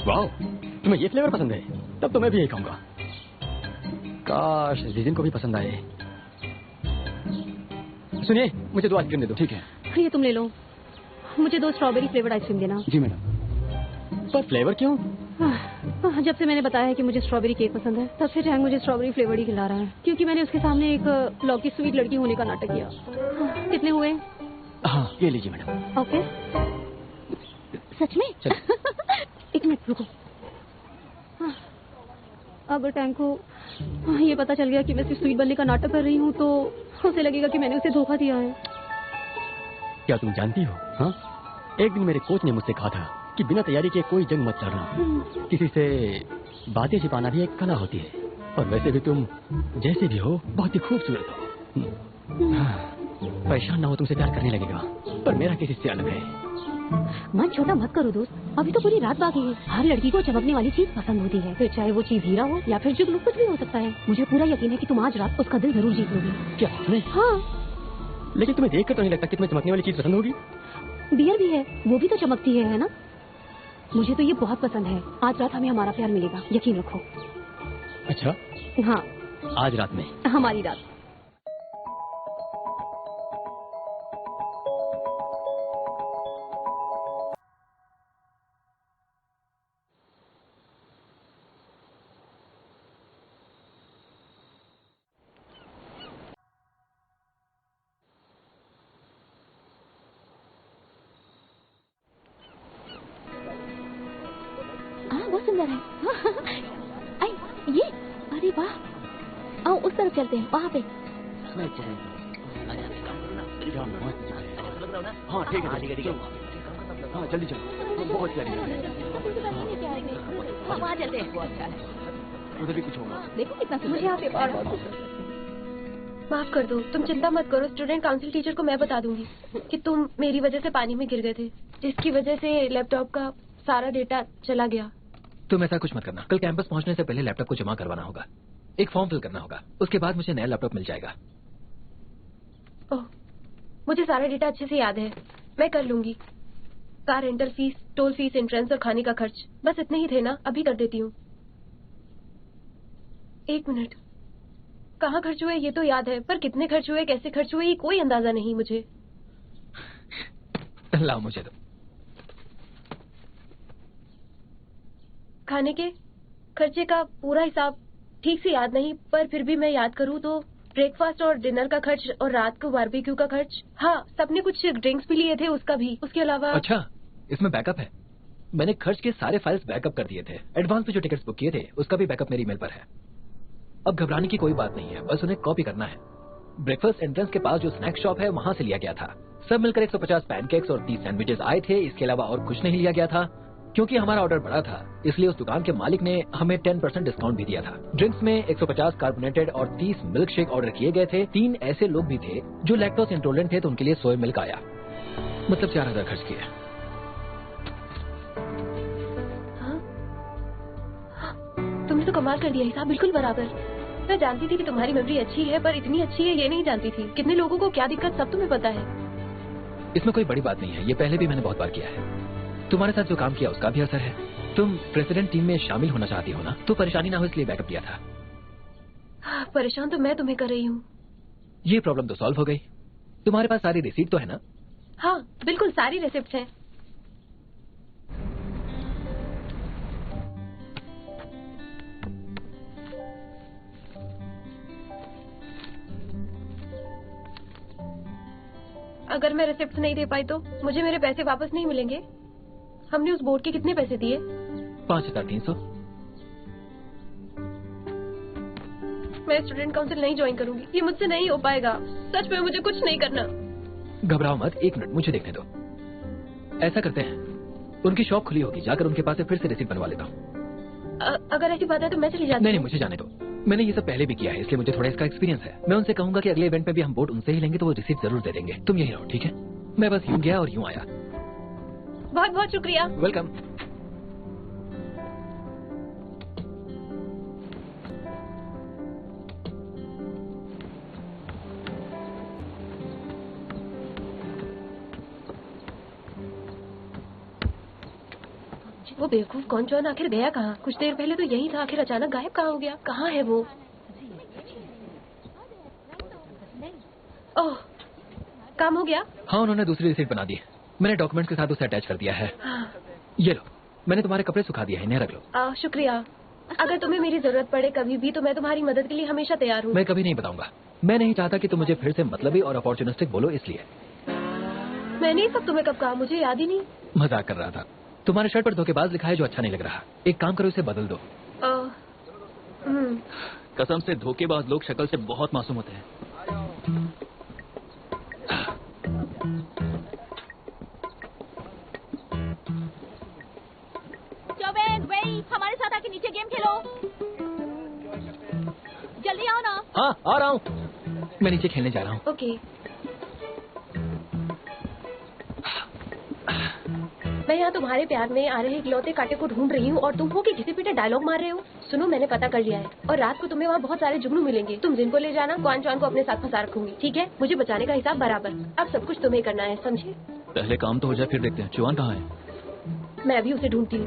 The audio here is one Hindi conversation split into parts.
वाह, तुम्हें ये फ्लेवर पसंद है? तब तो मैं भी यही खाऊंगा। काश जीजिन को भी पसंद आए। सुनिए, मुझे 2 आइसक्रीम दे दो। ठीक है। ये तुम ले लो। मुझे 2 स्ट्रॉबेरी फ्लेवर्ड आइसक्रीम देना। जी मैडम। पर फ्लेवर क्यों? जब से मैंने बताया है कि मुझे स्ट्रॉबेरी केक पसंद है, तब से टैंग मुझे स्ट्रॉबेरी फ्लेवर्ड ही खिला रहा है, क्योंकि मैंने उसके सामने एक लौकी स्वीट लड़की होने का नाटक किया। कितने हुए? हाँ, ये लीजिए मैडम। ओके। सच में? एक मिनट रुको। अगर टैंक को ये पता चल गया कि मैं सिर्फ स्वीट बनने का नाटक कर रही हूँ, तो उसे लगेगा कि मैंने उसे धोखा दिया है। क्या तुम जानती हो? हाँ, एक दिन मेरे कोच ने मुझसे कहा था कि बिना तैयारी के कोई जंग मत लड़ना। किसी से बातें छिपाना भी एक कला होती है। और वैसे भी तुम जैसे भी हो बहुत ही खूबसूरत हो। परेशान ना हो, तुमसे प्यार करने लगेगा। पर मेरा केस इससे अलग है। मन छोटा मत करो दोस्त, अभी तो पूरी रात बाकी है। हर लड़की को चमकने वाली चीज पसंद होती है, फिर चाहे वो चीज हीरा हो या फिर जुगनू, कुछ भी हो सकता है। मुझे पूरा यकीन है कि तुम आज रात उसका दिल जरूर जीत लोगी। क्या नहीं? हाँ। लेकिन तुम्हें देखकर तो नहीं लगता कि तुम्हें चमकने वाली चीज पसंद होगी। बियर भी है, वो भी तो चमकती है ना? मुझे तो ये बहुत पसंद है। आज रात हमें हमारा प्यार मिलेगा, यकीन रखो। अच्छा? हाँ, आज रात में? हमारी रात। बहुत सुंदर है। ये, अरे वाह, आओ उस तरफ चलते हैं, वहाँ पे। हाँ ठीक है। हाँ जल्दी चलो, बहुत प्यारी है। वहाँ चलते हैं। उधर भी कुछ होगा। देखो कितना सुंदर। मुझे यहाँ पे और बहुत माफ कर दो, तुम चिंता मत करो। स्टूडेंट काउंसिल टीचर को मैं बता दूंगी कि तुम मेरी वजह से पानी में गिर गए थे, जिसकी वजह से लैपटॉप का सारा डेटा चला गया। तुम ऐसा कुछ मत करना। कल कैंपस पहुंचने से पहले लैपटॉप को जमा करवाना होगा, एक फॉर्म फिल करना होगा, उसके बाद मुझे नया लैपटॉप मिल जाएगा। ओह, मुझे सारा डेटा अच्छे से याद है, मैं कर लूंगी। Car rental fees, toll fees, entrance और खाने का खर्च, बस इतने ही थे ना? अभी कर देती हूँ। 1 मिनट, कहाँ खर्च हुए ये तो याद है, पर कितने खर्च हुए, कैसे खर्च हुए, ये कोई अंदाजा नहीं मुझे। लाओ मुझे दो। खाने के खर्चे का पूरा हिसाब ठीक से याद नहीं, पर फिर भी मैं याद करूँ तो ब्रेकफास्ट और डिनर का खर्च और रात को बारबेक्यू का खर्च। हाँ, सबने कुछ ड्रिंक्स भी लिए थे, उसका भी। उसके अलावा अच्छा, इसमें बैकअप है। मैंने खर्च के सारे फाइल्स बैकअप कर दिए थे। एडवांस में जो टिकट्स बुक किए थे उसका भी बैकअप मेरी ईमेल पर है। अब घबराने की कोई बात नहीं है, बस उन्हें कॉपी करना है। ब्रेकफास्ट एंट्रेंस के पास जो स्नैक शॉप है वहां से लिया गया था। सब मिलकर 150 पैनकेक्स और 30 सैंडविचेस आए थे। इसके अलावा और कुछ नहीं लिया गया था। क्योंकि हमारा ऑर्डर बड़ा था, इसलिए उस दुकान के मालिक ने हमें 10% डिस्काउंट भी दिया था। ड्रिंक्स में 150 कार्बोनेटेड और 30 मिल्क शेक ऑर्डर किए गए थे। 3 ऐसे लोग भी थे जो लैक्टोज इंटॉलरेंट थे, तो उनके लिए सोया मिल्क आया। मतलब 4000 खर्च किए। तुमने तो कमाल कर दिया, हिसाब बिल्कुल बराबर। मैं जानती थी कि तुम्हारी मेमोरी अच्छी है, पर इतनी अच्छी है ये नहीं जानती थी। कितने लोगों को क्या दिक्कत सब तुम्हें पता है। इसमें कोई बड़ी बात नहीं है, ये पहले भी मैंने बहुत बार किया है। तुम्हारे साथ जो काम किया उसका भी असर है। तुम प्रेसिडेंट टीम में शामिल होना चाहती हो ना, तो परेशानी ना हो इसलिए बैकअप दिया था। परेशान तो मैं तुम्हें कर रही हूँ। ये प्रॉब्लम तो सॉल्व हो गई। तुम्हारे पास सारी रिसीट तो है ना? हाँ बिल्कुल, सारी रेसिप्ट हैं। अगर मैं रेसिप्ट नहीं दे पाई तो मुझे मेरे पैसे वापस नहीं मिलेंगे। हमने उस बोर्ड के कितने पैसे दिए? 5300। मैं स्टूडेंट काउंसिल नहीं ज्वाइन करूंगी, ये मुझसे नहीं हो पाएगा। सच में मुझे कुछ नहीं करना। घबराओ मत, 1 मिनट मुझे देखने दो। ऐसा करते हैं, उनकी शॉप खुली होगी, जाकर उनके पास से फिर से रिसीट बनवा लेता हूँ। अगर ऐसी बात है तो मैं चली जाती हूँ। नहीं, मुझे जाने दो। मैंने ये सब पहले भी किया है, इसलिए मुझे थोड़ा इसका एक्सपीरियंस है। मैं उनसे कहूंगा कि अगले इवेंट में भी हम बोर्ड उनसे ही लेंगे, तो वो रिसीट जरूर दे देंगे। तुम यही रहो, ठीक है? मैं बस यूं गया और यूं आया। बहुत बहुत शुक्रिया। वेलकम। वो बेवकूफ कौन जॉन आखिर गया कहाँ? कुछ देर पहले तो यही था, आखिर अचानक गायब कहाँ हो गया? कहाँ है वो? ओह, काम हो गया? हाँ, उन्होंने दूसरी रिसीट बना दी। मैंने डॉक्यूमेंट्स के साथ उसे अटैच कर दिया है। हाँ। ये लो, मैंने तुम्हारे कपड़े सुखा दिए हैं, इन्हें रख लो। शुक्रिया। अगर तुम्हें मेरी जरूरत पड़े कभी भी तो मैं तुम्हारी मदद के लिए हमेशा तैयार हूँ। मैं कभी नहीं बताऊंगा। मैं नहीं चाहता कि तुम मुझे फिर से मतलबी और अपॉर्चुनिस्टिक बोलो, इसलिए। मैंने ये सब तुम्हें कब कहा? मुझे याद ही नहीं। मजाक कर रहा था। तुम्हारे शर्ट पर धोखेबाज लिखा है जो अच्छा नहीं लग रहा। एक काम करो, इसे बदल दो। कसम से धोखेबाज लोग शक्ल से बहुत मासूम होते हैं। हमारे साथ आके नीचे गेम खेलो। जल्दी आओ ना। हाँ, आ रहा हूँ। मैं नीचे खेलने जा रहा हूँ। ओके। मैं यहाँ तुम्हारे प्यार में आ रहे इकलौते कांटे को ढूंढ रही हूँ और तुम हो कि घिसे पीटे डायलॉग मार रहे हो। सुनो, मैंने पता कर लिया है और रात को तुम्हें वहाँ बहुत सारे जुगनू मिलेंगे। तुम जिनको ले जाना, क्वान चौन को अपने साथ फंसा रखूंगी, ठीक है? मुझे बचाने का हिसाब बराबर। अब सब कुछ तुम्हें करना है, समझे? पहले काम तो हो जाए, फिर देखते हैं। चुआन कहाँ है? मैं अभी उसे ढूंढती हूँ।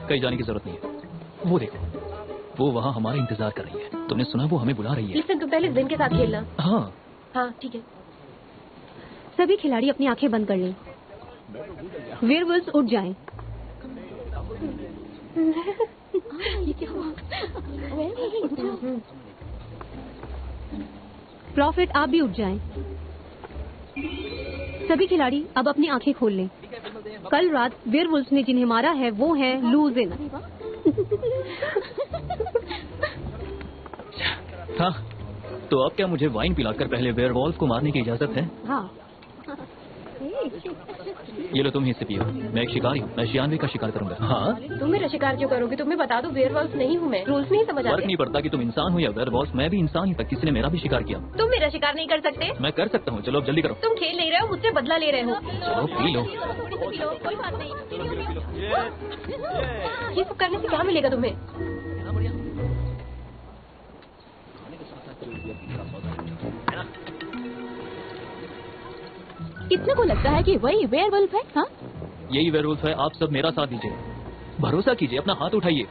कहीं जाने की जरूरत नहीं है। वो देखो, वो वहाँ हमारा इंतजार कर रही है। तुमने सुना? वो हमें बुला रही है। लिसन, तुम पहले जिन के साथ खेलना। हाँ हाँ, ठीक है। सभी खिलाड़ी अपनी आंखें बंद कर लें। वेयरवुल्व्स उठ जाएं। ये क्या हुआ? प्रॉफिट, आप भी उठ जाएं। सभी खिलाड़ी अब अपनी आंखें खोल लें। कल रात वेयरवुल्व्स ने जिन्हें मारा है वो है लूजिन। हाँ, तो अब क्या मुझे वाइन पिलाकर पहले वेयरवॉल्फ को मारने की इजाजत है? हाँ। ये लो, तुम ही से पियो। मैं एक शिकारी हूँ, मैं शियानवी का शिकार करूंगा। हाँ, तुम मेरा शिकार क्यों करोगे? तुम्हें बता दो, वेयरवुल्फ नहीं हूँ मैं। रूल्स नहीं समझ फर्क आते। नहीं पड़ता कि तुम इंसान हो या वेयरवॉल्फ, मैं भी इंसान ही था। किसी ने मेरा भी शिकार किया। तुम मेरा शिकार नहीं कर सकते। मैं कर सकता हूँ। चलो अब जल्दी करो। तुम खेल नहीं रहे हो, मुझसे बदला ले रहे हो। चलो पी लो। कोई बात नहीं। ये सब करने से क्या मिलेगा तुम्हें? कितने को लगता है कि वही वेयरवुल्फ है? हाँ, यही वेयरवुल्फ है। आप सब मेरा साथ दीजिए, भरोसा कीजिए, अपना हाथ उठाइए।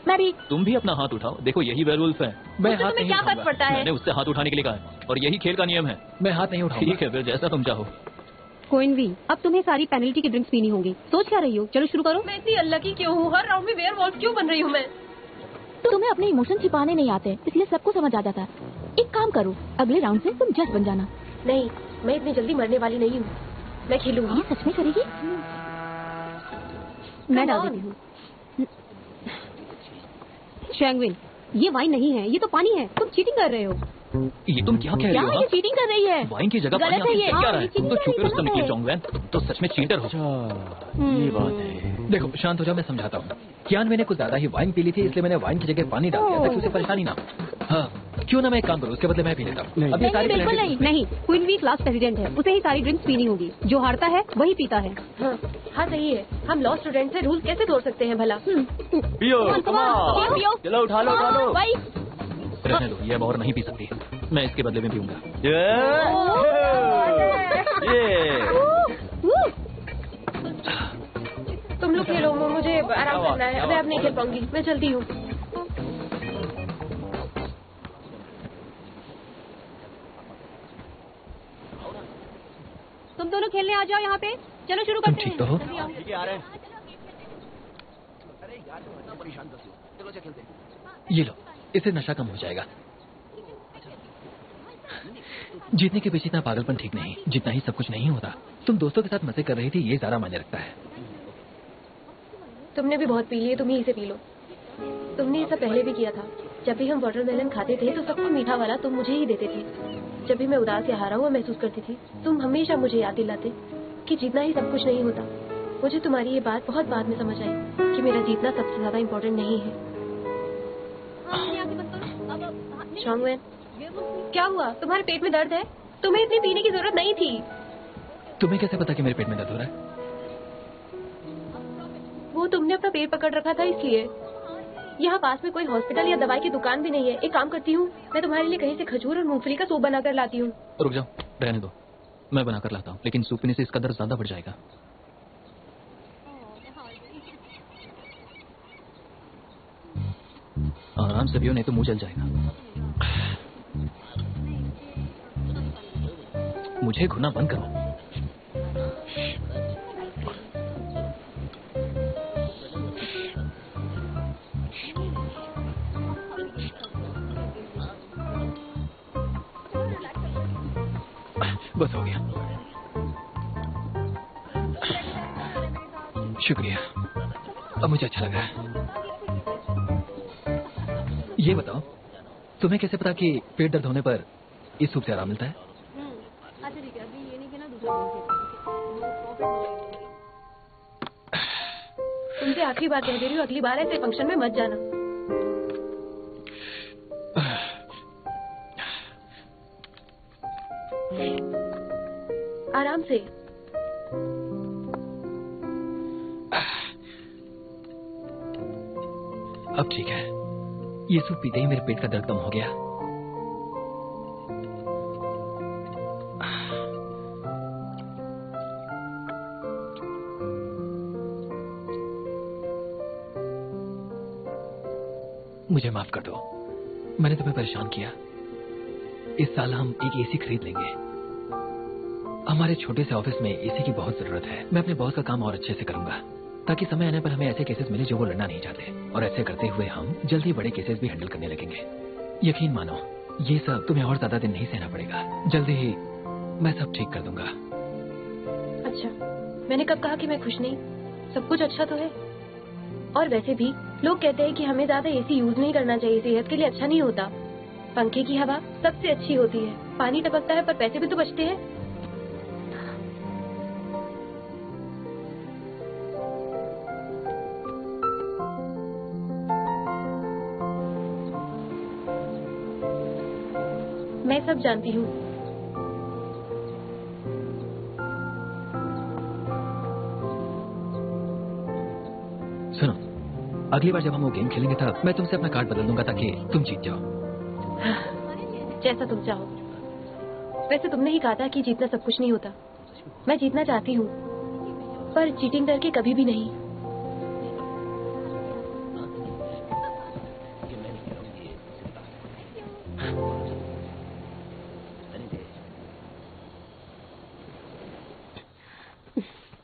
मैं भी। तुम भी अपना हाथ उठाओ। देखो, यही वेयरवुल्फ है। मैं उससे हाथ तुम्हें नहीं क्या फर्क उठाऊंगा। पड़ता है? मैंने उससे हाथ उठाने के लिए कहा है और यही खेल का नियम है। मैं हाथ नहीं उठाऊंगा। ठीक है, फिर जैसा तुम चाहो। कोइनवी, अब तुम्हें सारी पेनल्टी की ड्रिंक्स पीनी होंगी। सोच क्या रही हो? चलो शुरू करो। मैं इतनी अनलकी क्यों हूँ? हर राउंड में वेयरवुल्फ क्यों बन रही हूँ मैं? तुम्हें अपने इमोशन छिपाने नहीं आते, इसलिए सबको समझ आ जाता है। एक काम करो, अगले राउंड से तुम जज बन जाना। नहीं, मैं इतनी जल्दी मरने वाली नहीं हूँ। मैं खेलूंगी। ये सच में करेगी? मैं डाल देती हूँ। शैंगविन, ये वाइन नहीं है, ये तो पानी है। तुम चीटिंग कर रहे हो। ये तुम क्या कह रही हो? ये चीटिंग कर रही है। वाइन की जगह पानी गलत है आपके ये। क्या रहा है? ये तुम तो cheating छुपे रुस्तम गलत निकले है। चौंगवैन। तुम तो सच में चीटर हो। ये बात है। देखो, शांत हो जाओ, मैं समझाता हूँ। कियान, मैंने कुछ ज्यादा ही वाइन पी ली थी, इसलिए मैंने वाइन की जगह पानी डाल दिया ताकि उसे परेशानी ना हो। हाँ, क्यों ना मैं एक काम करूँ, उसके बदले मैं पी लेता हूँ। अब ये सारी बिल्कुल penalty- नहीं। क्वीनवी क्लास प्रेसिडेंट है, उसे ही सारी ड्रिंक्स पीनी होगी। जो हारता है वही पीता है। हाँ, हाँ सही है। हम लॉ स्टूडेंट से रूल कैसे तोड़ सकते हैं भला? पियो, पियो। चलो उठा लो, उठा लो। भाई, रहने दो, ये अब और नहीं पी सकती। मैं इसके बदले में पीऊंगा। तुम लोग खेलो, मुझे आराम करना है। मैं अब नहीं खेल पाऊंगी, मैं चलती हूँ। तुम दोनों खेलने आ जाओ यहाँ पे। चलो शुरू तुम करते ठीक तो हो? ये लो, इससे नशा कम हो जाएगा। जीतने के पीछे इतना पागलपन ठीक नहीं, जितना ही सब कुछ नहीं होता। तुम दोस्तों के साथ मजे कर रही थी, ये ज्यादा मायने रखता है। तुमने भी बहुत पी लिए, तुम ही इसे पी लो। तुमने ये सब पहले भी किया था। जब भी हम वाटरमेलन खाते थे तो सबको मीठा वाला तुम मुझे ही देते थे। जब भी मैं उदास या हारा हुआ महसूस करती थी, तुम हमेशा मुझे याद दिलाते कि जीतना ही सब कुछ नहीं होता। मुझे तुम्हारी ये बात बहुत बाद में समझ आई कि मेरा जीतना सबसे ज्यादा इम्पोर्टेंट नहीं है। शॉन्गवेन, क्या हुआ? तुम्हारे पेट में दर्द है? तुम्हें इतनी पीने की जरूरत नहीं थी। तुम्हें कैसे पता कि मेरे पेट में दर्द हो रहा है? वो तुमने अपना पेट पकड़ रखा था इसलिए। यहाँ पास में कोई हॉस्पिटल या दवाई की दुकान भी नहीं है। एक काम करती हूँ, मैं तुम्हारे लिए कहीं से खजूर और मूंगफली का सूप बनाकर लाती हूँ। रुक जाओ, रहने दो, मैं बनाकर लाता हूँ। लेकिन सूप पीने से इसका दर्द ज्यादा बढ़ जाएगा। आराम से पियो, नहीं तो मुंह जल जाएगा। मुझे घुना बंद करो। बस हो गया। शुक्रिया, अब मुझे अच्छा लग रहा है। ये बताओ, तुम्हें कैसे पता कि पेट दर्द होने पर इस सूप से आराम मिलता है? अच्छा ठीक है, अभी ये नहीं कहना, दूसरा बोल तुमसे आखिरी बार कह दे रही हूँ, अगली बार ऐसे फंक्शन में मत जाना। आराम से। अब ठीक है, ये सूप पीते ही मेरे पेट का दर्द कम हो गया। मुझे माफ कर दो, मैंने तुम्हें परेशान किया। इस साल हम एक एसी खरीद लेंगे। हमारे छोटे से ऑफिस में एसी की बहुत जरूरत है। मैं अपने बॉस का काम और अच्छे से करूंगा, ताकि समय आने पर हमें ऐसे केसेस मिले जो वो लड़ना नहीं चाहते, और ऐसे करते हुए हम जल्दी बड़े केसेस भी हैंडल करने लगेंगे। यकीन मानो, ये सब तुम्हें और ज्यादा दिन नहीं सहना पड़ेगा। जल्दी ही मैं सब ठीक कर दूंगा। अच्छा, मैंने कब कहा कि मैं खुश नहीं? सब कुछ अच्छा तो है। और वैसे भी लोग कहते हैं कि हमें ज्यादा एसी यूज नहीं करना चाहिए, सेहत के लिए अच्छा नहीं होता। पंखे की हवा सबसे अच्छी होती है। पानी टपकता है पर पैसे भी तो बचते हैं। मैं सब जानती हूँ। सुनो, अगली बार जब हम वो गेम खेलेंगे तब मैं तुमसे अपना कार्ड बदल दूंगा ताकि तुम जीत जाओ। जैसा तुम चाहो। वैसे तुमने ही कहा था कि जीतना सब कुछ नहीं होता। मैं जीतना चाहती हूँ, पर चीटिंग करके कभी भी नहीं।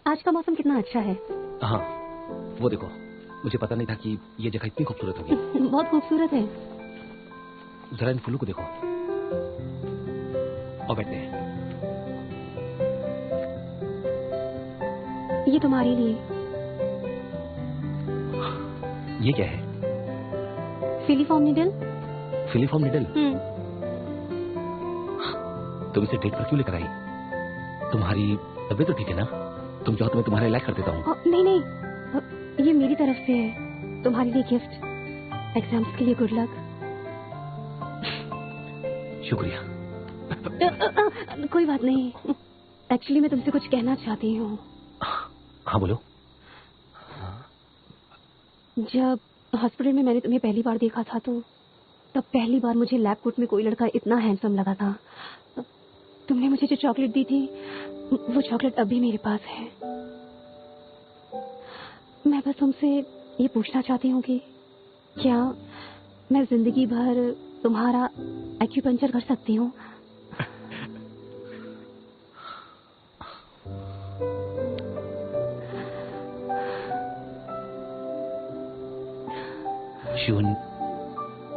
आज का मौसम कितना अच्छा है। हाँ, वो देखो, मुझे पता नहीं था कि ये जगह इतनी खूबसूरत होगी। बहुत खूबसूरत है। जरा इन फूलों को देखो। और बैठते हैं। ये तुम्हारे लिए। ये क्या है? Filiform needle. Filiform needle? तुम इसे डेट पर क्यों लेकर आई? तुम्हारी तबीयत तो ठीक है ना? तुम चाहो तो मैं तुम्हारा इलाज कर देता हूँ। नहीं नहीं, ये मेरी तरफ से है, तुम्हारे लिए गिफ्ट। एग्जाम्स के लिए गुड लक। शुक्रिया। कोई बात नहीं। एक्चुअली मैं तुमसे कुछ कहना चाहती हूँ। हाँ बोलो। जब हॉस्पिटल में मैंने तुम्हें पहली बार देखा था तो तब पहली बार मुझे लैब कोट में कोई लड़का इतना हैंडसम लगा था। तुमने मुझे जो चॉकलेट दी थी वो चॉकलेट अभी मेरे पास है। मैं बस तुमसे ये पूछना चाहती हूँ कि क्या मैं जिंदगी भर तुम्हारा एक्यूपंक्चर कर सकती हूँ? शिवन,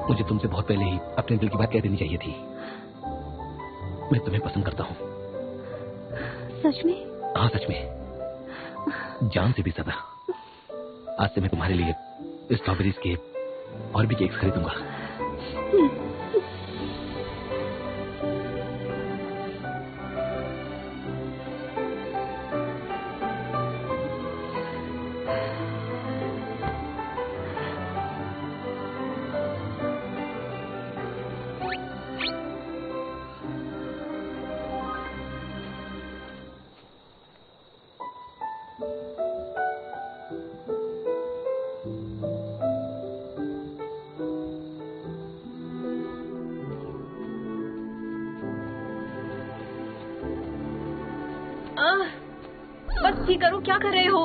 मुझे तुमसे बहुत पहले ही अपने दिल की बात कह देनी चाहिए थी। मैं तुम्हें पसंद करता हूँ। सच में? हाँ सच में, जान से भी ज्यादा। आज से मैं तुम्हारे लिए स्ट्रॉबेरीज के और भी केक्स खरीदूंगा। बस ठीक करो, क्या कर रहे हो?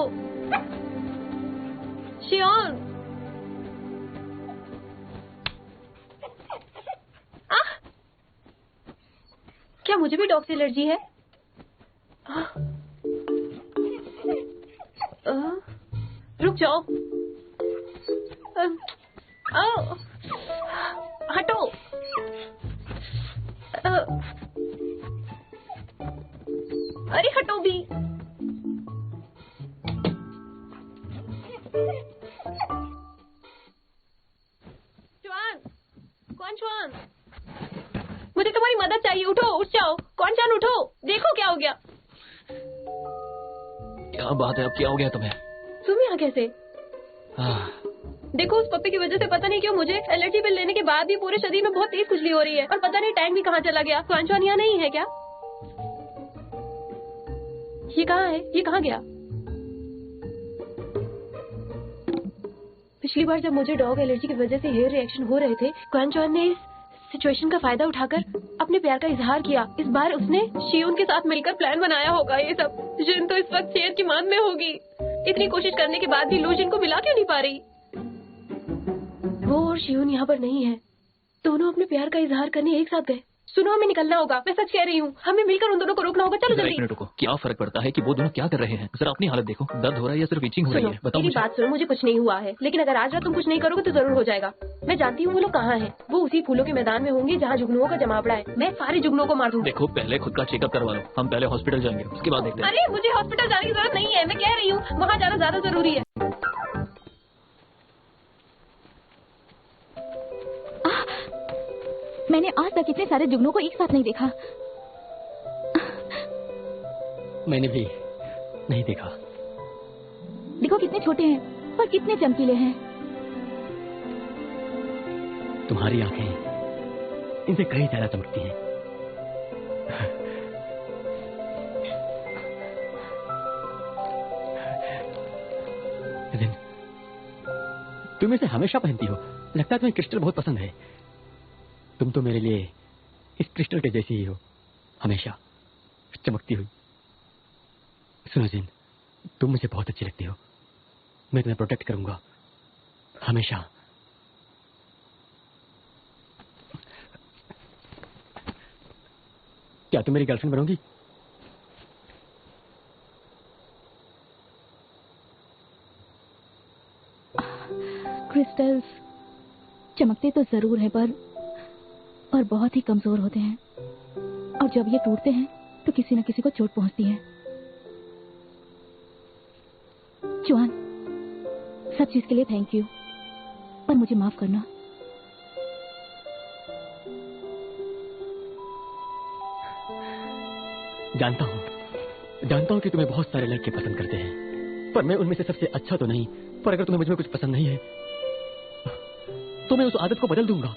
शियोन, क्या मुझे भी डॉग से एलर्जी है? रुक जाओ। हटो। अरे हटो भी। चुआन, कौन चुआन? मुझे तुम्हारी मदद चाहिए। उठो, उठ जाओ। कौन चान उठो, देखो क्या हो गया। क्या बात है, अब क्या हो गया तुम्हें? तुम यहाँ कैसे? देखो, उस पप्पी की वजह से पता नहीं क्यों मुझे एलर्जी पिल लेने के बाद भी पूरे शरीर में बहुत तेज खुजली हो रही है और पता नहीं टाइम भी कहाँ चला गया। कौन यहाँ नहीं है क्या? ये कहाँ है? ये कहाँ गया? पिछली बार जब मुझे डॉग एलर्जी की वजह से हेयर रिएक्शन हो रहे थे, क्वान ने इस सिचुएशन का फायदा उठाकर अपने प्यार का इजहार किया। इस बार उसने शियोन के साथ मिलकर प्लान बनाया होगा। ये सब जिन तो इस वक्त शेर की मांग में होगी। इतनी कोशिश करने के बाद भी लू जिन को मिला क्यों नहीं पा रही? वो और शियोन यहाँ पर नहीं है। दोनों अपने प्यार का इजहार करने एक साथ गए। सुनो, हमें निकलना होगा। मैं सच कह रही हूँ, हमें मिलकर उन दोनों को रोकना होगा। चलो जल्दी। एक मिनट रुको, क्या फर्क पड़ता है कि वो दोनों क्या कर रहे हैं? जरा अपनी हालत देखो, दर्द हो रहा है या सिर्फ इचिंग हो रही है? बताओ मेरी बात सुनो, मुझे कुछ नहीं हुआ है, लेकिन अगर आज रात तुम कुछ नहीं करोगे तो जरूर हो जाएगा। मैं जानती हूँ वो लोग कहाँ हैं। वो उसी फूलों के मैदान में होंगे जहाँ जुगनुओं का जमावड़ा है। मैं सारे जुगनुओं को मार दूँ। देखो, पहले खुद का चेकअप करवा लो। हम पहले हॉस्पिटल जाएंगे, उसके बाद देखते हैं। अरे मुझे हॉस्पिटल जाने की जरूरत नहीं है। मैं कह रही हूँ वहाँ जाना ज्यादा जरूरी है। मैंने आज तक इतने सारे जुगनों को एक साथ नहीं देखा। मैंने भी नहीं देखा। देखो कितने छोटे हैं पर कितने चमकीले हैं। तुम्हारी आंखें इनसे कई ज्यादा चमकती हैं। जिन, तुम इसे हमेशा पहनती हो। लगता है तुम्हें क्रिस्टल बहुत पसंद है। तुम तो मेरे लिए इस क्रिस्टल के जैसी ही हो, हमेशा चमकती हुई। सुनो जिन, तुम मुझे बहुत अच्छी लगती हो। मैं तुम्हें प्रोटेक्ट करूंगा हमेशा। क्या तुम मेरी गर्लफ्रेंड बनोगी? क्रिस्टल्स चमकते तो जरूर है पर बहुत ही कमजोर होते हैं, और जब ये टूटते हैं तो किसी न किसी को चोट पहुंचती है। चुआन, सब चीज के लिए थैंक यू, पर मुझे माफ करना। जानता हूं कि तुम्हें बहुत सारे लड़के पसंद करते हैं, पर मैं उनमें से सबसे अच्छा तो नहीं। पर अगर तुम्हें मुझ में कुछ पसंद नहीं है तो मैं उस आदत को बदल दूंगा।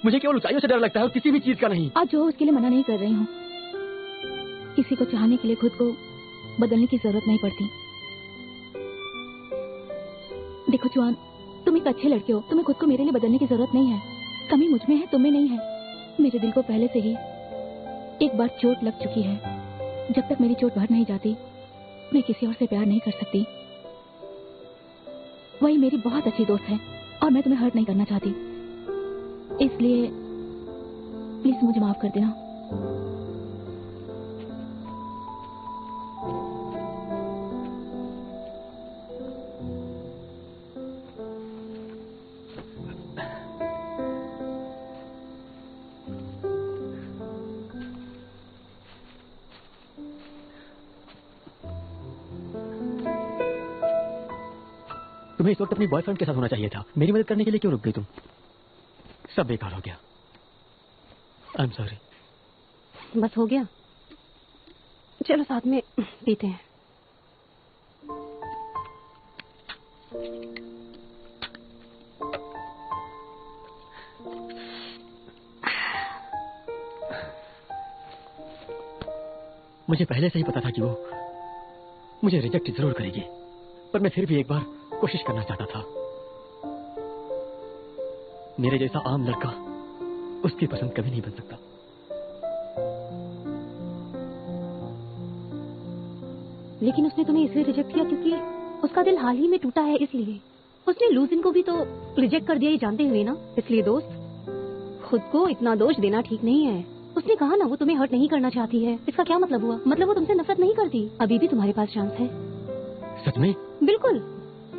मुझे केवल ऊंचाइयों से डर लगता है और किसी भी चीज का नहीं। आज जो उसके लिए मना नहीं कर रही हूँ। किसी को चाहने के लिए खुद को बदलने की जरूरत नहीं पड़ती। देखो चुआन, तुम एक अच्छे लड़के हो। तुम्हें खुद को मेरे लिए बदलने की जरूरत नहीं है। कमी मुझ में है, तुम में नहीं है। मेरे दिल को पहले से ही एक बार चोट लग चुकी है। जब तक मेरी चोट भर नहीं जाती मैं किसी और से प्यार नहीं कर सकती। वही मेरी बहुत अच्छी दोस्त है और मैं तुम्हें हर्ट नहीं करना चाहती। इसलिए प्लीज मुझे माफ कर देना। तुम्हें इस वक्त अपनी बॉयफ्रेंड के साथ होना चाहिए था। मेरी मदद करने के लिए क्यों रुक गई तुम? सब बेकार हो गया। I am sorry. बस हो गया? चलो साथ में पीते हैं। मुझे पहले से ही पता था कि वो मुझे रिजेक्ट जरूर करेगी, पर मैं फिर भी एक बार कोशिश करना चाहता था। मेरे जैसा आम लड़का उसकी पसंद कभी नहीं बन सकता। लेकिन उसने तुम्हें इसलिए रिजेक्ट किया क्योंकि उसका दिल हाल ही में टूटा है, इसलिए। उसने लूजिन को भी तो रिजेक्ट कर दिया, ये जानते हुए ना। इसलिए दोस्त, खुद को इतना दोष देना ठीक नहीं है। उसने कहा ना वो तुम्हें हर्ट नहीं करना चाहती है। इसका क्या मतलब हुआ? मतलब वो तुमसे नफरत नहीं करती। अभी भी तुम्हारे पास चांस है। सच में? बिल्कुल।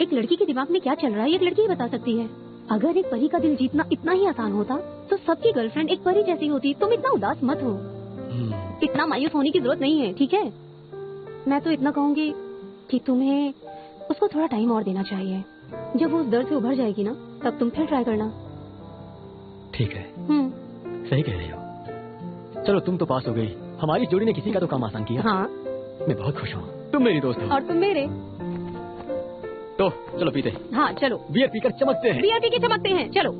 एक लड़की के दिमाग में क्या चल रहा है एक लड़की ही बता सकती है। अगर एक परी का दिल जीतना इतना ही आसान होता तो सबकी गर्लफ्रेंड एक परी जैसी होती। तुम इतना उदास मत हो। इतना मायूस होने की जरूरत नहीं है, ठीक है? मैं तो इतना कहूंगी कि तुम्हें उसको थोड़ा टाइम और देना चाहिए। जब वो उस दर्द से उभर जाएगी ना, तब तुम फिर ट्राई करना। ठीक है, सही कह रही हो। चलो तुम तो पास हो गई, हमारी जोड़ी ने किसी का तो काम आसान किया। हाँ, मैं बहुत खुश हूँ। तुम मेरी दोस्त हो और तुम मेरे। तो चलो पीते। हाँ चलो, बियर पीकर चमकते हैं। बियर पी के चमकते हैं। चलो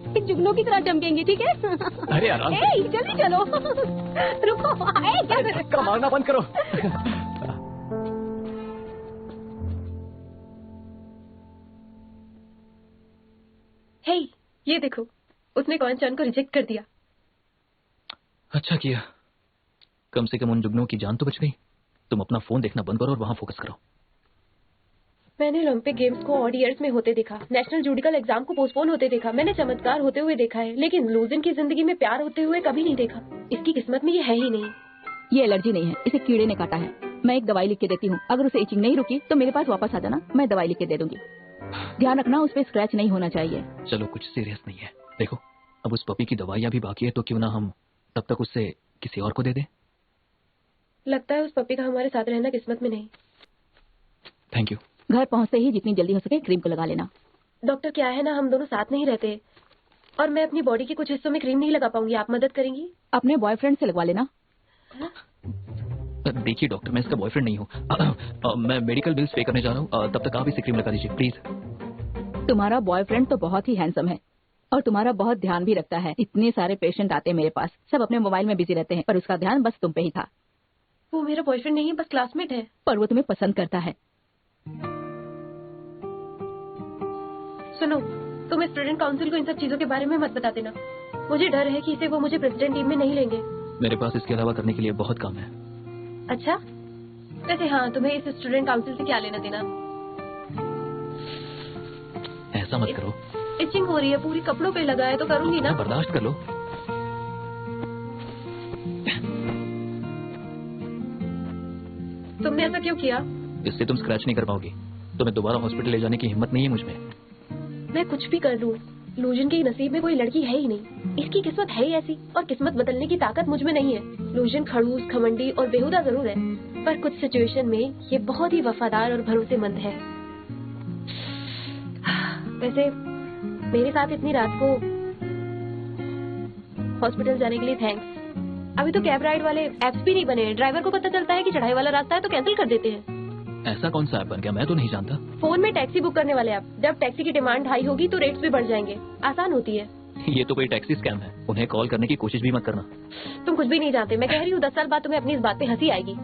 एक जुगनू की तरह चमकेंगे, ठीक है? अरे आराम से। जल्दी चलो। रुको, क्या धक्का मारना बंद करो। हे, ये देखो, उसने कॉन्चान को रिजेक्ट कर दिया। अच्छा किया, कम से कम उन जुगनों की जान तो बच गई। तुम अपना फोन देखना बंद करो और वहां फोकस करो। मैंने ओलंपिक गेम्स को ऑड ईयर्स में होते देखा, नेशनल जुडिकल एग्जाम को पोस्टपोन होते देखा, मैंने चमत्कार होते हुए देखा है, लेकिन लूजिन की जिंदगी में प्यार होते हुए कभी नहीं देखा। इसकी किस्मत में ये है ही नहीं। ये एलर्जी नहीं है, इसे कीड़े ने काटा है। मैं एक दवाई लिख के देती हूँ, अगर उसे इचिंग नहीं रुकी तो मेरे पास वापस आ जाना, मैं दवाई लिख के दे दूंगी। ध्यान रखना उस पे स्क्रैच नहीं होना चाहिए। चलो कुछ सीरियस नहीं है। देखो अब उस पपी की दवाइयाँ भी बाकी है, तो क्यों ना हम तब तक उससे किसी और को दे दें। लगता है उस पपी का हमारे साथ रहना किस्मत में नहीं। Thank you. घर पहुँचते ही जितनी जल्दी हो सके क्रीम को लगा लेना। डॉक्टर क्या है ना, हम दोनों साथ नहीं रहते और मैं अपनी बॉडी के कुछ हिस्सों में क्रीम नहीं लगा पाऊंगी। आप मदद करेंगी? अपने बॉयफ्रेंड से लगवा लेना। देखिए डॉक्टर, मैं इसका बॉयफ्रेंड नहीं हूँ। मैं मेडिकल बिल्स पे करने जा रहा हूँ, तब तक आप इसे क्रीम लगा दीजिए प्लीज। तुम्हारा बॉयफ्रेंड तो बहुत ही हैंडसम है और तुम्हारा बहुत ध्यान भी रखता है। इतने सारे पेशेंट आते हैं मेरे पास, सब अपने मोबाइल में बिजी रहते हैं, पर उसका ध्यान बस तुम पे ही था। वो मेरा बॉयफ्रेंड नहीं है, बस क्लासमेट है। पर वो तुम्हें पसंद करता है। सुनो, तुम स्टूडेंट काउंसिल को इन सब चीजों के बारे में मत बता देना। मुझे डर है कि इसे वो मुझे प्रेसिडेंट टीम में नहीं लेंगे। मेरे पास इसके अलावा करने के लिए बहुत काम है। अच्छा, वैसे हाँ, तुम्हें इस स्टूडेंट काउंसिल से क्या लेना देना? ऐसा मत करो। इचिंग हो रही है, पूरी कपड़ों पे लगा है तो करूंगी ना। बर्दाश्त कर लो। तुमने ऐसा क्यों किया? इससे तुम स्क्रैच नहीं कर पाओगी। तुम्हें दोबारा हॉस्पिटल ले जाने की हिम्मत नहीं है मुझ में। मैं कुछ भी कर लूं, लूजन के नसीब में कोई लड़की है ही नहीं। इसकी किस्मत है ही ऐसी, और किस्मत बदलने की ताकत मुझ में नहीं है। लूजन खड़ूस, घमंडी और बेहुदा जरूर है, पर कुछ सिचुएशन में ये बहुत ही वफादार और भरोसेमंद है। वैसे मेरे साथ इतनी रात को हॉस्पिटल जाने के लिए थैंक्स। अभी तो कैब राइड वाले एप्स भी नहीं बने। ड्राइवर को पता चलता है कि चढ़ाई वाला रास्ता है तो कैंसिल कर देते हैं। ऐसा कौन सा ऐप बन गया, मैं तो नहीं जानता। फोन में टैक्सी बुक करने वाले ऐप। जब टैक्सी की डिमांड हाई होगी तो रेट्स भी बढ़ जाएंगे। आसान होती है। ये तो कोई टैक्सी स्कैम है, उन्हें कॉल करने की कोशिश भी मत करना। तुम कुछ भी नहीं जानते। मैं कह रही हूँ 10 साल बाद तुम्हें अपनी इस बात पे हंसी आएगी।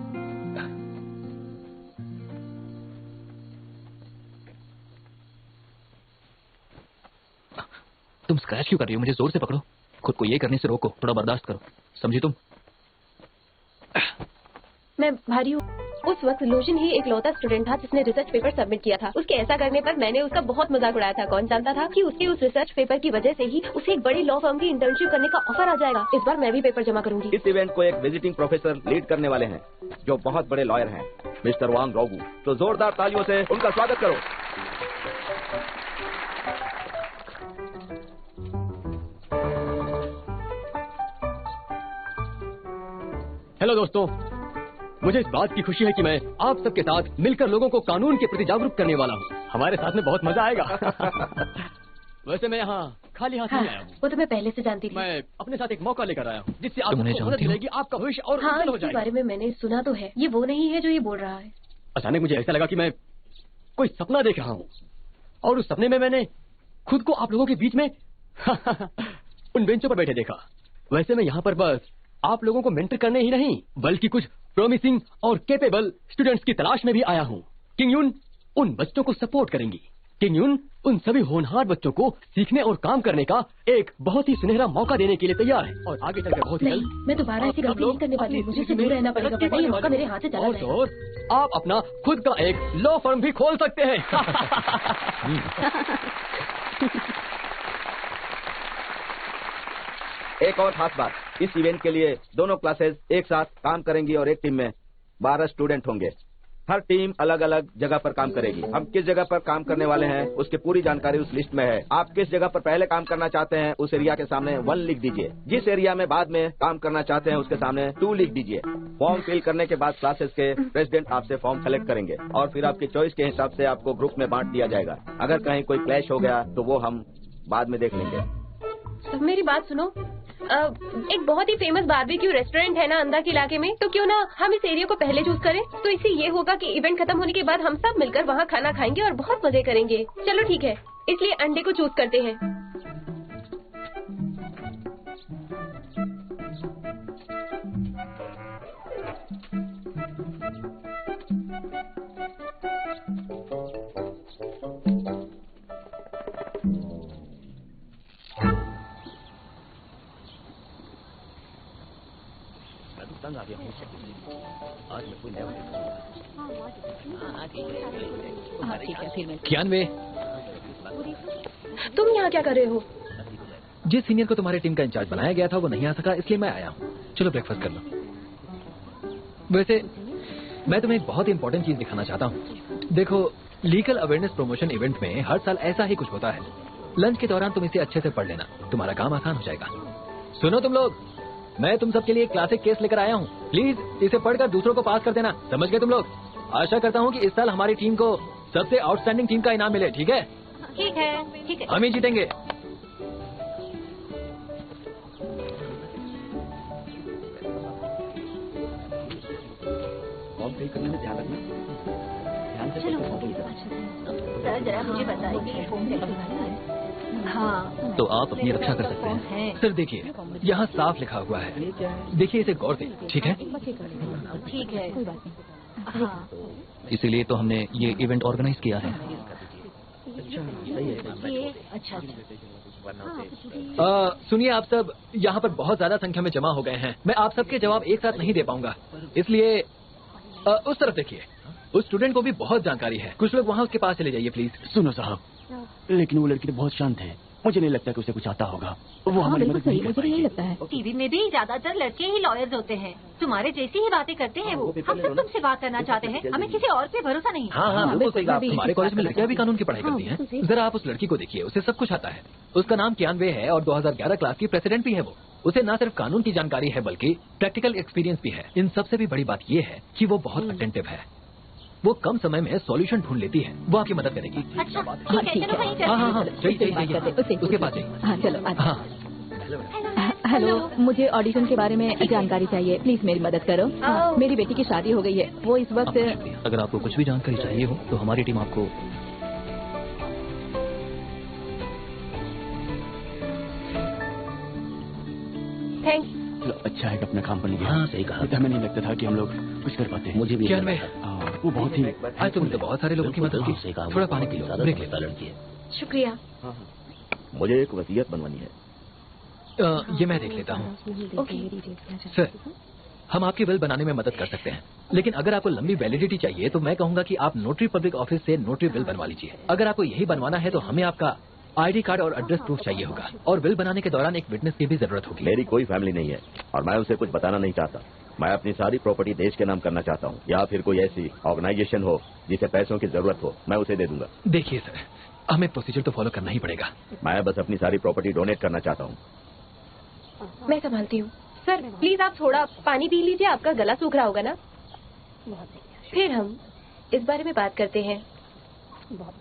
तुम स्क्रैच क्यों कर रही हो? मुझे जोर से पकड़ो। खुद को ये करने से रोको, थोड़ा बर्दाश्त करो, समझी तुम? मैं भारी हूँ। उस वक्त लूजन ही एक लौता स्टूडेंट था जिसने रिसर्च पेपर सबमिट किया था। उसके ऐसा करने पर मैंने उसका बहुत मजाक उड़ाया था। कौन जानता था कि उसके उस रिसर्च पेपर की वजह से ही उसे एक बड़ी लॉ फर्म की इंटर्नशिप करने का ऑफर आ जाएगा। इस बार मैं भी पेपर जमा करूंगी। इस इवेंट को एक विजिटिंग प्रोफेसर लीड करने वाले हैं जो बहुत बड़े लॉयर हैं, मिस्टर वांग रोगू। तो जोरदार तालियों से उनका स्वागत करो। हेलो दोस्तों, मुझे इस बात की खुशी है कि मैं आप सबके साथ मिलकर लोगों को कानून के प्रति जागरूक करने वाला हूँ। हमारे साथ में बहुत मजा आएगा। वैसे मैं यहाँ खाली हाथ नहीं आया हूँ। वो तो मैं पहले से जानती थी। मैं अपने साथ एक मौका लेकर आया हूँ जिससे तुम उन्हें आपको मदद जानती हो? मिलेगी, आपका भविष्य और हाँ, उज्जवल हो इसके जाएगा। बारे में मैंने सुना तो है। ये वो नहीं है जो ये बोल रहा है। अचानक मुझे ऐसा लगा कि मैं कोई सपना देख रहा हूँ और उस सपने में मैंने खुद को आप लोगों के बीच में उन बेंचों पर बैठे देखा। वैसे मैं यहाँ पर बस आप लोगों को मेंटर करने ही नहीं, बल्कि कुछ प्रॉमिसिंग और कैपेबल स्टूडेंट्स की तलाश में भी आया हूँ। किंग यून उन बच्चों को सपोर्ट करेंगी। किंग यून उन सभी होनहार बच्चों को सीखने और काम करने का एक बहुत ही सुनहरा मौका देने के लिए तैयार है और आगे चलकर बहुत ही नहीं, जल्द मैं दोबारा ऐसी गलती नहीं करने वाली हूँ। मुझे इससे दूर रहना पड़ेगा, वरना ये मौका मेरे हाथ से चला जाएगा। और आप अपना खुद का एक लॉ फर्म भी खोल सकते हैं। एक और खास बात, इस इवेंट के लिए दोनों क्लासेस एक साथ काम करेंगी और एक टीम में 12 स्टूडेंट होंगे। हर टीम अलग अलग जगह पर काम करेगी। हम किस जगह पर काम करने वाले हैं उसकी पूरी जानकारी उस लिस्ट में है। आप किस जगह पर पहले काम करना चाहते हैं उस एरिया के सामने 1 लिख दीजिए। जिस एरिया में बाद में काम करना चाहते हैं उसके सामने 2 लिख दीजिए। फॉर्म फिल करने के बाद क्लासेस के प्रेसिडेंट आपसे फॉर्म कलेक्ट करेंगे और फिर आपकी चॉइस के हिसाब से आपको ग्रुप में बांट दिया जाएगा। अगर कहीं कोई क्लैश हो गया तो वो हम बाद में देख लेंगे। तो मेरी बात सुनो, एक बहुत ही फेमस बारबेक्यू रेस्टोरेंट है ना अंधा के इलाके में, तो क्यों ना हम इस एरिया को पहले चूज करें। तो इससे ये होगा कि इवेंट खत्म होने के बाद हम सब मिलकर वहाँ खाना खाएंगे और बहुत मजे करेंगे। चलो ठीक है, इसलिए अंडे को चूज करते हैं। कियानवे, तुम यहाँ क्या कर रहे हो? जिस सीनियर को तुम्हारे टीम का इंचार्ज बनाया गया था वो नहीं आ सका, इसलिए मैं आया हूँ। चलो ब्रेकफास्ट कर लो। वैसे मैं तुम्हें एक बहुत इंपॉर्टेंट चीज दिखाना चाहता हूँ। देखो, लीगल अवेयरनेस प्रमोशन इवेंट में हर साल ऐसा ही कुछ होता है। लंच के दौरान तुम इसे अच्छे से पढ़ लेना, तुम्हारा काम आसान हो जाएगा। सुनो तुम लोग, मैं तुम सबके लिए एक क्लासिक केस लेकर आया हूँ। प्लीज इसे पढ़कर दूसरों को पास कर देना, समझ गए तुम लोग? आशा करता हूँ कि इस साल हमारी टीम को सबसे आउटस्टैंडिंग टीम का इनाम मिले। ठीक है? ठीक है, ठीक है। हम ही जीतेंगे। करने में ध्यान रखना, ध्यान से सर जरा मुझे बताइए फॉर्म है। हाँ, तो आप अपनी रक्षा कर सकते हैं। सर देखिए, यहाँ साफ लिखा हुआ है, देखिए इसे गौर से। ठीक है? ठीक है, कोई बात नहीं। हाँ, इसीलिए तो हमने ये इवेंट ऑर्गेनाइज किया है। अच्छा। सुनिए, आप सब यहाँ पर बहुत ज्यादा संख्या में जमा हो गए हैं। मैं आप सबके जवाब एक साथ नहीं दे पाऊंगा, इसलिए उस तरफ देखिए। उस स्टूडेंट को भी बहुत जानकारी है। कुछ लोग वहाँ उसके पास चले जाइए प्लीज। सुनो साहब, लेकिन वो लड़की तो बहुत शांत है, मुझे नहीं लगता कि उसे कुछ आता होगा। वो हमारी मदद नहीं कर मुझे यही लगता है। टीवी में भी ज्यादातर लड़के ही लॉयर्स होते हैं। तुम्हारे जैसी ही बातें करते हैं वो। हम सब तुमसे बात करना चाहते हैं, हमें किसी और पे भरोसा नहीं। हाँ, बिल्कुल सही कहा। हमारे कॉलेज में लड़कियां भी कानून की पढ़ाई करती हैं। जरा आप उस लड़की को देखिए, उसे सब कुछ आता है। उसका नाम कियानवे है और 2011 क्लास की प्रेसिडेंट भी है वो। उसे न सिर्फ कानून की जानकारी है बल्कि प्रैक्टिकल एक्सपीरियंस भी है। इन सबसे भी बड़ी बात ये है कि वो बहुत अटेंटिव है। वो कम समय में सॉल्यूशन ढूंढ लेती है। वो आपकी मदद करेगी। अच्छा, ठीक है, चलो वहीं चलते हैं। हाँ, चाहिए उसके पास चाहिए। हाँ चलो। हाँ, हेलो, मुझे ऑडिशन के बारे में जानकारी चाहिए, प्लीज मेरी मदद करो। मेरी बेटी की शादी हो गई है, वो इस वक्त। अगर आपको कुछ भी जानकारी चाहिए हो तो हमारी टीम आपको। थैंक्स। चलो, अच्छा है कि अपना काम बन गया। हाँ, सही कहा। हमें नहीं लगता था कि हम लोग कुछ कर पाते। मुझे भी कियानवे, वो बहुत ही। आज तुमने तो बहुत सारे लोगों की मदद की। थोड़ा पानी पी लो, ब्रेक ले। लड़की है। शुक्रिया। मुझे एक वसीयत बनवानी है। ये मैं देख लेता हूँ। सर, हम आपकी विल बनाने में मदद कर सकते हैं, लेकिन अगर आपको लंबी वैलिडिटी चाहिए तो मैं कहूंगा कि आप नोटरी पब्लिक ऑफिस से नोटरी विल बनवा लीजिए। अगर आपको यही बनवाना है तो हमें आपका आईडी कार्ड और एड्रेस प्रूफ चाहिए होगा, और विल बनाने के दौरान एक विटनेस की भी जरूरत होगी। मेरी कोई फैमिली नहीं है और मैं उसे कुछ बताना नहीं चाहता। मैं अपनी सारी प्रॉपर्टी देश के नाम करना चाहता हूँ, या फिर कोई ऐसी ऑर्गेनाइजेशन हो जिसे पैसों की जरूरत हो, मैं उसे दे दूंगा। देखिए सर, हमें प्रोसीजर तो फॉलो करना ही पड़ेगा। मैं बस अपनी सारी प्रॉपर्टी डोनेट करना चाहता हूँ। मैं संभालती हूँ। सर प्लीज आप थोड़ा पानी पी लीजिए, आपका गला सूख रहा होगा ना। फिर हम इस बारे में बात करते हैं।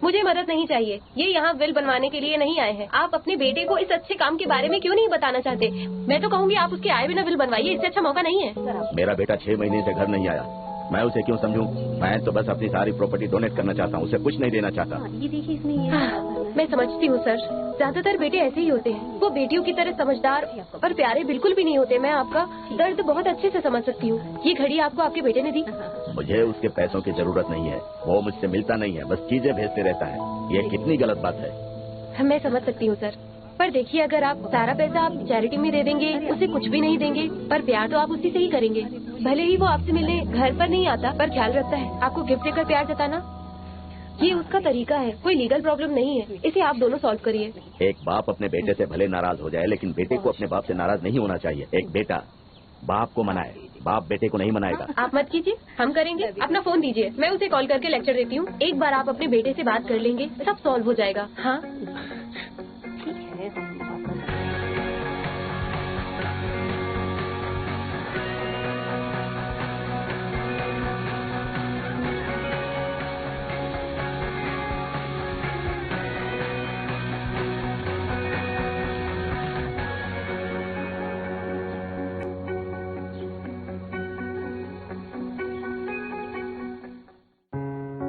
मुझे मदद नहीं चाहिए, ये यहाँ विल बनवाने के लिए नहीं आए हैं। आप अपने बेटे को इस अच्छे काम के बारे में क्यों नहीं बताना चाहते? मैं तो कहूँगी आप उसके आए बिना विल बनवाइए, इससे अच्छा मौका नहीं है। मेरा बेटा 6 महीने से घर नहीं आया, मैं उसे क्यों समझूं? मैं तो बस अपनी सारी प्रॉपर्टी डोनेट करना चाहता हूँ, उसे कुछ नहीं देना चाहता। ये देखिए इसमें ये मैं समझती हूँ सर, ज्यादातर बेटे ऐसे ही होते हैं। वो बेटियों की तरह समझदार और प्यारे बिल्कुल भी नहीं होते। मैं आपका दर्द बहुत अच्छे से समझ सकती हूँ। ये घड़ी आपको आपके बेटे ने दी। मुझे उसके पैसों की जरूरत नहीं है, वो मुझसे मिलता नहीं है, बस चीजें भेजते रहता है। ये कितनी गलत बात है। मैं समझ सकती हूँ सर, पर देखिए अगर आप सारा पैसा आप चैरिटी में दे देंगे, उसे कुछ भी नहीं देंगे, पर प्यार तो आप उसी से ही करेंगे। भले ही वो आपसे मिलने घर पर नहीं आता, पर ख्याल रखता है। आपको गिफ्ट देकर प्यार जताना ये उसका तरीका है, कोई लीगल प्रॉब्लम नहीं है, इसे आप दोनों सॉल्व करिए। एक बाप अपने बेटे से भले नाराज हो जाए, लेकिन बेटे को अपने बाप से नाराज नहीं होना चाहिए। एक बेटा बाप को मनाए, बाप बेटे को नहीं मनाएगा। आप मत कीजिए, हम करेंगे। अपना फोन दीजिए, मैं उसे कॉल करके लेक्चर देती हूँ। एक बार आप अपने बेटे से बात कर लेंगे, सब सॉल्व हो जाएगा। हाँ